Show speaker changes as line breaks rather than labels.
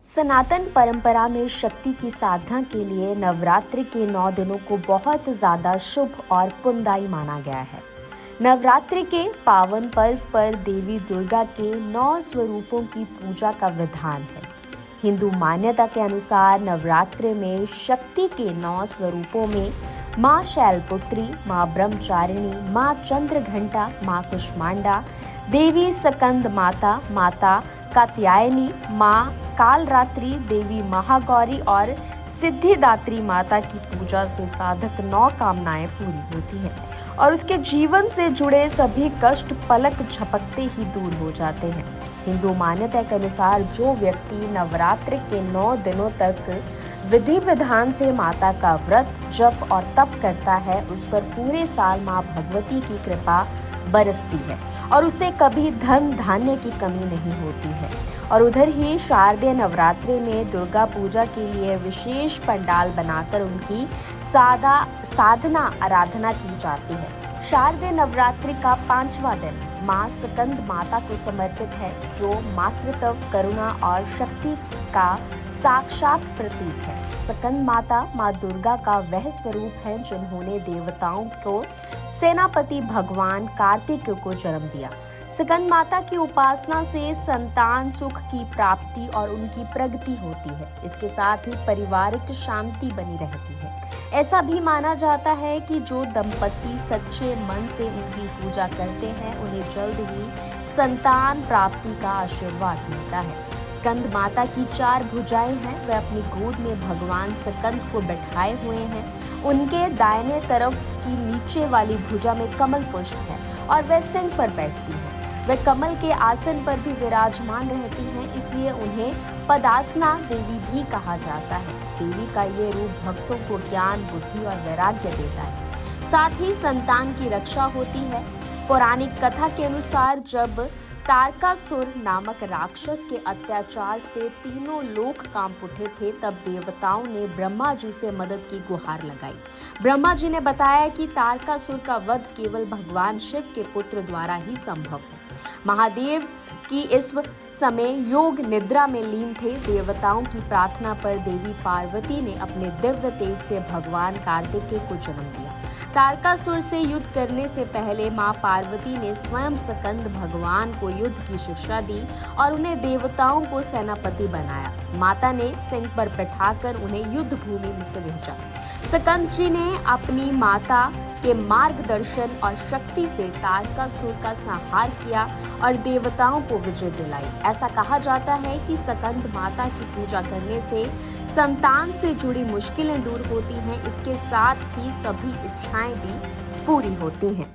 सनातन परंपरा में शक्ति की साधना के लिए नवरात्रि के 9 दिनों को बहुत ज़्यादा शुभ और पुण्यदायी माना गया है। नवरात्रि के पावन पर्व पर देवी दुर्गा के 9 स्वरूपों की पूजा का विधान है। हिंदू मान्यता के अनुसार नवरात्रि में शक्ति के 9 स्वरूपों में माँ शैलपुत्री, माँ ब्रह्मचारिणी, माँ चंद्रघंटा, माँ कुष्मांडा, देवी सकंद माता, माता कात्यायनी, माँ कालरात्रि, देवी महागौरी और सिद्धिदात्री माता की पूजा से साधक 9 कामनाएं पूरी होती हैं और उसके जीवन से जुड़े सभी कष्ट पलक झपकते ही दूर हो जाते हैं। हिंदू मान्यता के अनुसार जो व्यक्ति नवरात्रि के 9 दिनों तक विधि विधान से माता का व्रत, जप और तप करता है, उस पर पूरे साल माँ भगवती की कृपा बरसती है और उसे कभी धन धान्य की कमी नहीं होती है। और उधर ही शारदीय नवरात्रि में दुर्गा पूजा के लिए विशेष पंडाल बनाकर उनकी साधना आराधना की जाती है। शारदीय नवरात्रि का 5वां दिन माँ सकंद माता को समर्पित है, जो मातृत्व, करुणा और शक्ति का साक्षात प्रतीक है। सकंद माता माँ दुर्गा का वह स्वरूप है जिन्होंने देवताओं को सेनापति भगवान कार्तिक को जन्म दिया। सकंद माता की उपासना से संतान सुख की प्राप्ति और उनकी प्रगति होती है। इसके साथ ही पारिवारिक शांति बनी रहती है। ऐसा भी माना जाता है कि जो दंपति सच्चे मन से उनकी पूजा करते हैं, उन्हें जल्द ही संतान प्राप्ति का आशीर्वाद मिलता है। स्कंद माता की 4 भुजाएं हैं। वे अपनी गोद में भगवान स्कंद को बैठाए हुए हैं। उनके दाहिने तरफ की नीचे वाली भुजा में कमल पुष्प है और वह सिंह पर बैठती है। वे कमल के आसन पर भी विराजमान रहती हैं, इसलिए उन्हें पदासना देवी भी कहा जाता है। देवी का ये रूप भक्तों को ज्ञान, बुद्धि और वैराग्य देता है। साथ ही संतान की रक्षा होती है। पौराणिक कथा के अनुसार जब तारकासुर नामक राक्षस के अत्याचार से तीनों लोक कांप उठे थे, तब देवताओं ने ब्रह्मा जी से मदद की गुहार लगाई। ब्रह्मा जी ने बताया कि तारकासुर का वध केवल भगवान शिव के पुत्र द्वारा ही संभव है। महादेव की इस समय योग निद्रा में लीन थे। देवताओं की प्रार्थना पर देवी पार्वती ने अपने दिव्य तेज से भगवान कार्तिकेय को जन्म दिया। तारकासुर से युद्ध करने से पहले मां पार्वती ने स्वयं सकंद भगवान को युद्ध की शिक्षा दी और उन्हें देवताओं को सेनापति बनाया। माता ने सिंह पर बैठाकर उन्हें युद्ध भूमि में से भेजा। सकंद जी ने अपनी माता के मार्गदर्शन और शक्ति से तारकासुर का संहार किया और देवताओं को विजय दिलाई। ऐसा कहा जाता है कि सकंद माता की पूजा करने से संतान से जुड़ी मुश्किलें दूर होती हैं। इसके साथ ही सभी इच्छाएं भी पूरी होती हैं।